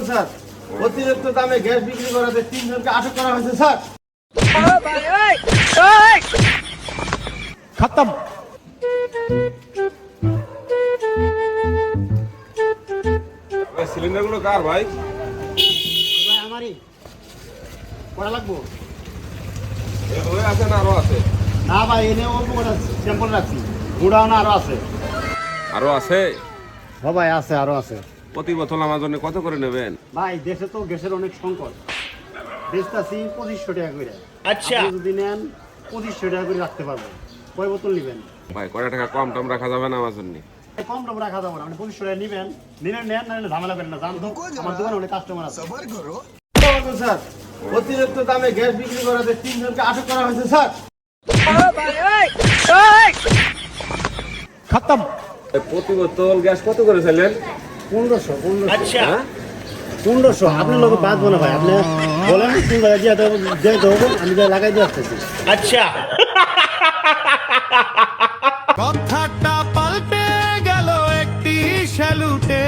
Sir অতিরিক্ত দামে gas বিক্রি করাতে 3 জনকে আটক করা হয়েছে স্যার। খতম। সিলিন্ডার গুলো কার ভাই? আমারই কটা লাগবো? হয়ে আছে না আরো আছে? না ভাই এনে অল্প কটা স্যাম্পল রাখছি, গুড়াও না আরো আছে। আরো আছে? হ্যাঁ ভাই আছে, আরো আছে। প্রতি বোতল আমার জন্য কত করে নেবেন? ভাই দেশে তো গ্যাসের অনেক সংকট, বেচতাছি 2500 টাকা করে। আচ্ছা, আপনি যদি নেন 2500 টাকা করে রাখতে পারবেন। কয় বোতল নেবেন? ভাই কয়টা টাকা কম টম রাখা যাবে না আমার জন্য? কম দাম রাখা যাবে না, আপনি 2500 টাকা নেবেন, নিলে নেন, না নিলে ঝামেলা করেন না। জান তো আমার দোকানে অনেক কাস্টমার আছে। স্যার অতিরিক্ত দামে গ্যাস বিক্রি করাতে 3 জনকে আটক করা হয়েছে স্যার। খতম। প্রতি বোতল গ্যাস কত করে চাইলেন? 1500। আচ্ছা, 1500 আপনার লোক বাঁচবো না ভাই, আপনি বলেন কোন জায়গায় দিয়ে দেবো, আমি যা লাগাই দিয়ে আসতেছি। আচ্ছা। কথাটা পাল্টে গেল একটি স্যালুটে।